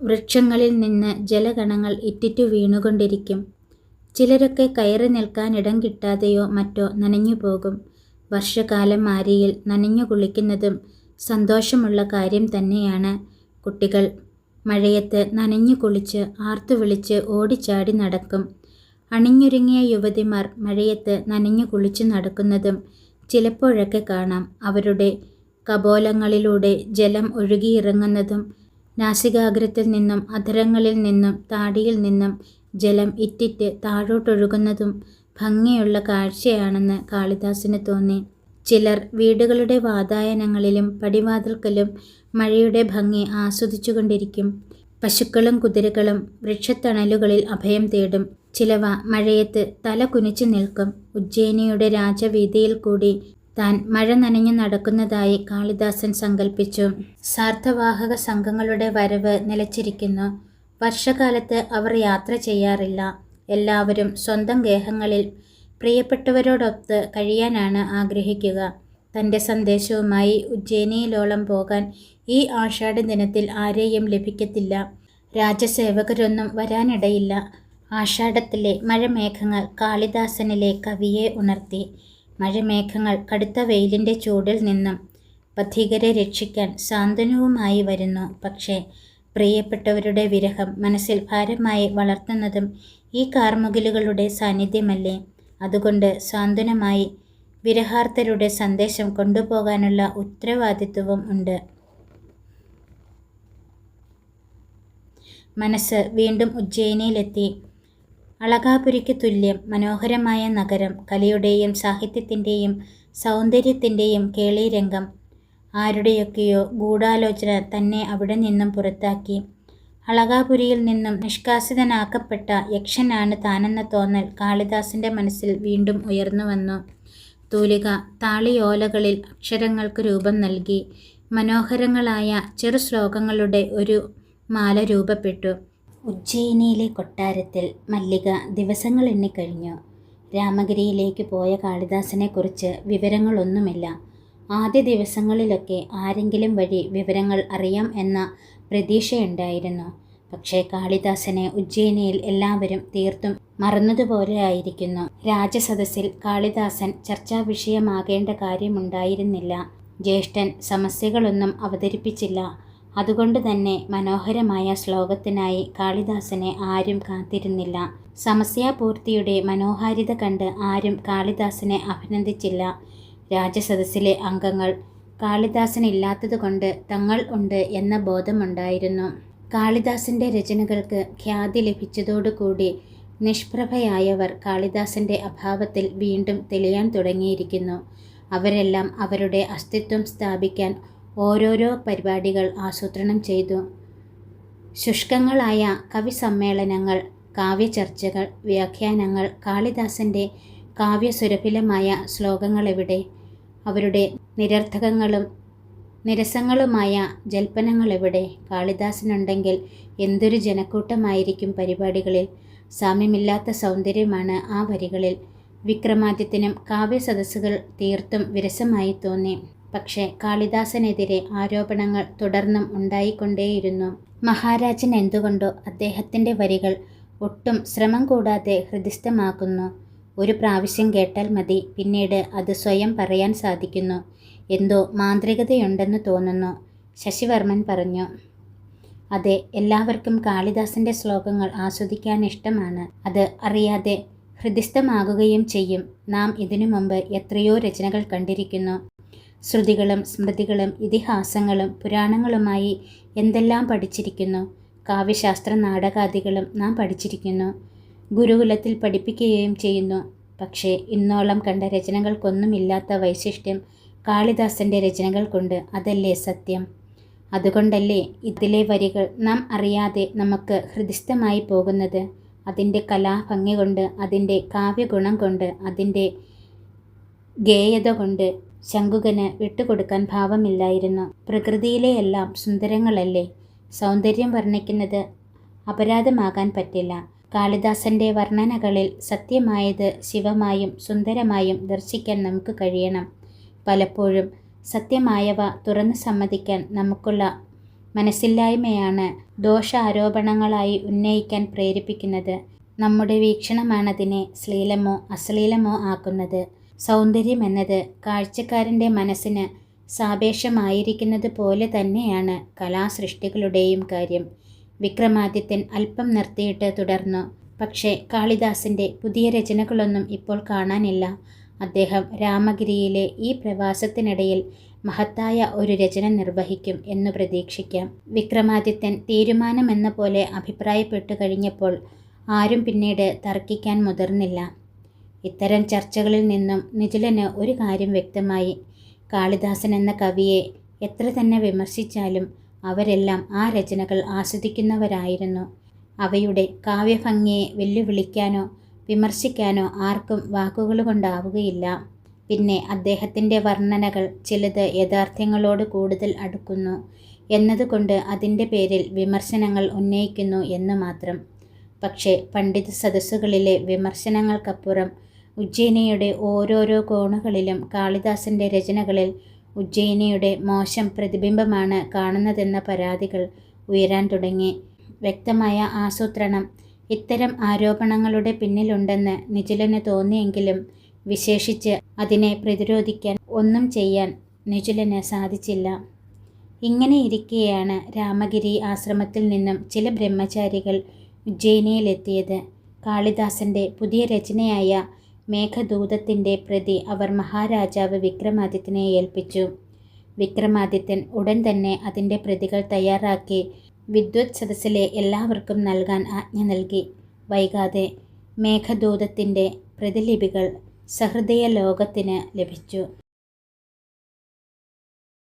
വൃക്ഷങ്ങളിൽ നിന്ന് ജലകണങ്ങൾ ഇറ്റിറ്റു വീണുകൊണ്ടിരിക്കും. ചിലരൊക്കെ കയറി നിൽക്കാൻ ഇടം കിട്ടാതെയോ മറ്റോ നനഞ്ഞു പോകും. വർഷകാലം മാരിയിൽ നനഞ്ഞു കുളിക്കുന്നതും സന്തോഷമുള്ള കാര്യം തന്നെയാണ്. കുട്ടികൾ മഴയത്ത് നനഞ്ഞു കുളിച്ച് ആർത്തുവിളിച്ച് ഓടിച്ചാടി നടക്കും. അണിഞ്ഞൊരുങ്ങിയ യുവതിമാർ മഴയത്ത് നനഞ്ഞു കുളിച്ചു നടക്കുന്നതും ചിലപ്പോഴൊക്കെ കാണാം. അവരുടെ കപോലങ്ങളിലൂടെ ജലം ഒഴുകിയിറങ്ങുന്നതും നാസികാഗ്രത്തിൽ നിന്നും അധരങ്ങളിൽ നിന്നും താടിയിൽ നിന്നും ജലം ഇറ്റിറ്റ് താഴോട്ടൊഴുകുന്നതും ഭംഗിയുള്ള കാഴ്ചയാണെന്ന് കാളിദാസന് തോന്നി. ചിലർ വീടുകളുടെ വാതായനങ്ങളിലും പടിവാതിൽക്കലും മഴയുടെ ഭംഗി ആസ്വദിച്ചുകൊണ്ടിരിക്കും. പശുക്കളും കുതിരകളും വൃക്ഷത്തണലുകളിൽ അഭയം തേടും. ചിലവ മഴയത്ത് തല കുനിച്ചു നിൽക്കും. ഉജ്ജയിനിയുടെ രാജവീതിയിൽ കൂടി താൻ മഴ നനഞ്ഞു നടക്കുന്നതായി കാളിദാസൻ സങ്കല്പിച്ചു. സാർദ്ധവാഹക സംഘങ്ങളുടെ വരവ് നിലച്ചിരിക്കുന്നു. വർഷകാലത്ത് അവർ യാത്ര ചെയ്യാറില്ല. എല്ലാവരും സ്വന്തം ഗേഹങ്ങളിൽ പ്രിയപ്പെട്ടവരോടൊത്ത് കഴിയാനാണ് ആഗ്രഹിക്കുക. തൻ്റെ സന്ദേശവുമായി ഉജ്ജയിനിയിലോളം പോകാൻ ഈ ആഷാഢ ദിനത്തിൽ ആരെയും ലഭിക്കത്തില്ല. രാജസേവകരൊന്നും വരാനിടയില്ല. ആഷാഢത്തിലെ മഴമേഘങ്ങൾ കാളിദാസനിലെ കവിയെ ഉണർത്തി. മഴമേഘങ്ങൾ കടുത്ത വെയിലിൻ്റെ ചൂടിൽ നിന്നും പഥികരെ രക്ഷിക്കാൻ സാന്ത്വനവുമായി വരുന്നു. പക്ഷേ പ്രിയപ്പെട്ടവരുടെ വിരഹം മനസ്സിൽ ഭാരമായി വളർത്തുന്നതും ഈ കാർമുകിലുകളുടെ സാന്നിധ്യമല്ലേ? അതുകൊണ്ട് സാന്ത്വനമായി വിരഹാർത്തരുടെ സന്ദേശം കൊണ്ടുപോകാനുള്ള ഉത്തരവാദിത്വവും ഉണ്ട്. മനസ്സ് വീണ്ടും ഉജ്ജയിനിയിലെത്തി. അളകാപുരിക്ക് തുല്യം മനോഹരമായ നഗരം, കലയുടെയും സാഹിത്യത്തിൻ്റെയും സൗന്ദര്യത്തിൻ്റെയും കേളീരംഗം. ആരുടെയൊക്കെയോ ഗൂഢാലോചന തന്നെ അവിടെ നിന്നും പുറത്താക്കി. അളകാപുരിയിൽ നിന്നും നിഷ്കാസിതനാക്കപ്പെട്ട യക്ഷനാണ് താനെന്ന തോന്നൽ കാളിദാസൻ്റെ മനസ്സിൽ വീണ്ടും ഉയർന്നു വന്നു. തൂലിക താളിയോലകളിൽ അക്ഷരങ്ങൾക്ക് രൂപം നൽകി. മനോഹരങ്ങളായ ചെറു ശ്ലോകങ്ങളുടെ ഒരു മാല രൂപപ്പെട്ടു. ഉജ്ജയിനിയിലെ കൊട്ടാരത്തിൽ മല്ലിക ദിവസങ്ങൾ എണ്ണിക്കഴിഞ്ഞു. രാമഗിരിയിലേക്ക് പോയ കാളിദാസനെക്കുറിച്ച് വിവരങ്ങളൊന്നുമില്ല. ആദ്യ ദിവസങ്ങളിലൊക്കെ ആരെങ്കിലും വഴി വിവരങ്ങൾ അറിയാം എന്ന പ്രതീക്ഷയുണ്ടായിരുന്നു. പക്ഷേ കാളിദാസനെ ഉജ്ജയിനിയിൽ എല്ലാവരും തീർത്തും മറന്നതുപോലെയായിരിക്കുന്നു. രാജസദസ്സിൽ കാളിദാസൻ ചർച്ചാവിഷയമാകേണ്ട കാര്യമുണ്ടായിരുന്നില്ല. ജ്യേഷ്ഠൻ സമസ്യകളൊന്നും അവതരിപ്പിച്ചില്ല. അതുകൊണ്ട് തന്നെ മനോഹരമായ ശ്ലോകത്തിനായി കാളിദാസനെ ആരും കാത്തിരുന്നില്ല. സമസ്യാപൂർത്തിയുടെ മനോഹാരിത കണ്ട് ആരും കാളിദാസനെ അഭിനന്ദിച്ചില്ല. രാജസദസ്സിലെ അംഗങ്ങൾ കാളിദാസനില്ലാത്തതുകൊണ്ട് തങ്ങൾ ഉണ്ട് എന്ന ബോധമുണ്ടായിരുന്നു. കാളിദാസൻ്റെ രചനകൾക്ക് ഖ്യാതി ലഭിച്ചതോടുകൂടി നിഷ്പ്രഭയായവർ കാളിദാസൻ്റെ അഭാവത്തിൽ വീണ്ടും തെളിയാൻ തുടങ്ങിയിരിക്കുന്നു. അവരെല്ലാം അവരുടെ അസ്തിത്വം സ്ഥാപിക്കാൻ ഓരോരോ പരിപാടികൾ ആസൂത്രണം ചെയ്തു. ശുഷ്കങ്ങളായ കവിസമ്മേളനങ്ങൾ, കാവ്യചർച്ചകൾ, വ്യാഖ്യാനങ്ങൾ. കാളിദാസൻ്റെ കാവ്യസുരഭിലമായ ശ്ലോകങ്ങളെവിടെ? അവരുടെ നിരർത്ഥകങ്ങളും നിരസങ്ങളുമായ ജൽപ്പനങ്ങളെവിടെ? കാളിദാസനുണ്ടെങ്കിൽ എന്തൊരു ജനക്കൂട്ടമായിരിക്കും പരിപാടികളിൽ! സാമ്യമില്ലാത്ത സൗന്ദര്യമാണ് ആ വരികളിൽ. വിക്രമാദിത്യനും കാവ്യസദസ്സുകൾ തീർത്തും വിരസമായി തോന്നി. പക്ഷേ കാളിദാസനെതിരെ ആരോപണങ്ങൾ തുടർന്നും ഉണ്ടായിക്കൊണ്ടേയിരുന്നു. മഹാരാജൻ എന്തുകൊണ്ടോ അദ്ദേഹത്തിൻ്റെ വരികൾ ഒട്ടും ശ്രമം കൂടാതെ ഹൃദിസ്ഥമാക്കുന്നു. ഒരു പ്രാവശ്യം കേട്ടാൽ മതി, പിന്നീട് അത് സ്വയം പറയാൻ സാധിക്കുന്നു. എന്തോ മാന്ത്രികതയുണ്ടെന്ന് തോന്നുന്നു. ശശിവർമ്മൻ പറഞ്ഞു. അതെ, എല്ലാവർക്കും കാളിദാസൻ്റെ ശ്ലോകങ്ങൾ ആസ്വദിക്കാൻ ഇഷ്ടമാണ്. അത് അറിയാതെ ഹൃദിസ്ഥമാകുകയും ചെയ്യും. നാം ഇതിനു മുമ്പ് എത്രയോ രചനകൾ കണ്ടിരിക്കുന്നു. ശ്രുതികളും സ്മൃതികളും ഇതിഹാസങ്ങളും പുരാണങ്ങളുമായി എന്തെല്ലാം പഠിച്ചിരിക്കുന്നു. കാവ്യശാസ്ത്ര നാടകാദികളും നാം പഠിച്ചിരിക്കുന്നു. ഗുരുകുലത്തിൽ പഠിപ്പിക്കുകയും ചെയ്യുന്നു. പക്ഷേ ഇന്നോളം കണ്ട രചനകൾക്കൊന്നുമില്ലാത്ത വൈശിഷ്ട്യം കാളിദാസൻ്റെ രചനകൾക്കുണ്ട്. അതല്ലേ സത്യം? അതുകൊണ്ടല്ലേ ഇതിലെ വരികൾ നാം അറിയാതെ നമുക്ക് ഹൃദിസ്ഥമായി പോകുന്നത്. അതിൻ്റെ കലാഭംഗി കൊണ്ട്, അതിൻ്റെ കാവ്യഗുണം കൊണ്ട്, അതിൻ്റെ ഗേയത കൊണ്ട് ശങ്കുകന് വിട്ടുകൊടുക്കാൻ ഭാവമില്ലായിരുന്നു. പ്രകൃതിയിലെ എല്ലാം സുന്ദരങ്ങളല്ലേ? സൗന്ദര്യം വർണ്ണിക്കുന്നത് അപരാധമാകാൻ പറ്റില്ല. കാളിദാസൻ്റെ വർണ്ണനകളിൽ സത്യമായത് ശിവമായും സുന്ദരമായും ദർശിക്കാൻ നമുക്ക് കഴിയണം. പലപ്പോഴും സത്യമായവ തുറന്നു സമ്മതിക്കാൻ നമുക്കുള്ള മനസ്സില്ലായ്മയാണ് ദോഷാരോപണങ്ങളായി ഉന്നയിക്കാൻ പ്രേരിപ്പിക്കുന്നത്. നമ്മുടെ വീക്ഷണമാണതിനെ ശ്ലീലമോ അശ്ലീലമോ ആക്കുന്നത്. സൗന്ദര്യമെന്നത് കാഴ്ചക്കാരൻ്റെ മനസ്സിന് സാപേക്ഷമായിരിക്കുന്നത് പോലെ തന്നെയാണ് കലാസൃഷ്ടികളുടെയും കാര്യം. വിക്രമാദിത്യൻ അല്പം നിർത്തിയിട്ട് തുടർന്നു. പക്ഷേ കാളിദാസൻ്റെ പുതിയ രചനകളൊന്നും ഇപ്പോൾ കാണാനില്ല. അദ്ദേഹം രാമഗിരിയിലെ ഈ പ്രവാസത്തിനിടയിൽ മഹത്തായ ഒരു രചന നിർവഹിക്കും എന്നു പ്രതീക്ഷിക്കാം. വിക്രമാദിത്യൻ തീരുമാനമെന്ന പോലെ അഭിപ്രായപ്പെട്ടു കഴിഞ്ഞപ്പോൾ ആരും പിന്നീട് തർക്കിക്കാൻ മുതിർന്നില്ല. ഇത്തരം ചർച്ചകളിൽ നിന്നും നിചുലന് ഒരു കാര്യം വ്യക്തമായി. കാളിദാസൻ എന്ന കവിയെ എത്ര തന്നെ വിമർശിച്ചാലും അവരെല്ലാം ആ രചനകൾ ആസ്വദിക്കുന്നവരായിരുന്നു. അവയുടെ കാവ്യഭംഗിയെ വെല്ലുവിളിക്കാനോ വിമർശിക്കാനോ ആർക്കും വാക്കുകളുകൊണ്ടാവുകയില്ല. പിന്നെ അദ്ദേഹത്തിൻ്റെ വർണ്ണനകൾ ചിലത് യഥാർത്ഥ്യങ്ങളോട് കൂടുതൽ അടുക്കുന്നു എന്നതുകൊണ്ട് അതിൻ്റെ പേരിൽ വിമർശനങ്ങൾ ഉന്നയിക്കുന്നു എന്ന് മാത്രം. പക്ഷേ പണ്ഡിത സദസ്സുകളിലെ വിമർശനങ്ങൾക്കപ്പുറം ഉജ്ജയിനിയുടെ ഓരോരോ കോണുകളിലും കാളിദാസൻ്റെ രചനകളിൽ ഉജ്ജയിനിയുടെ മോശം പ്രതിബിംബമാണ് കാണുന്നതെന്ന പരാതികൾ ഉയരാൻ തുടങ്ങി. വ്യക്തമായ ആസൂത്രണം ഇത്തരം ആരോപണങ്ങളുടെ പിന്നിലുണ്ടെന്ന് നിചുലന് തോന്നിയെങ്കിലും വിശേഷിച്ച് അതിനെ പ്രതിരോധിക്കാൻ ഒന്നും ചെയ്യാൻ നിചുലന് സാധിച്ചില്ല. ഇങ്ങനെയിരിക്കെയാണ് രാമഗിരി ആശ്രമത്തിൽ നിന്നും ചില ബ്രഹ്മചാരികൾ ഉജ്ജയിനിയിലെത്തിയത്. കാളിദാസൻ്റെ പുതിയ രചനയായ മേഘദൂതത്തിൻ്റെ പ്രതി അവർ മഹാരാജാവ് വിക്രമാദിത്യനെ ഏൽപ്പിച്ചു. വിക്രമാദിത്യൻ ഉടൻ തന്നെ അതിൻ്റെ പ്രതികൾ തയ്യാറാക്കി വിദ്വത് സദസ്സിലെ എല്ലാവർക്കും നൽകാൻ ആജ്ഞ നൽകി. വൈകാതെ മേഘദൂതത്തിൻ്റെ പ്രതിലിപികൾ സഹൃദയ ലോകത്തിന് ലഭിച്ചു.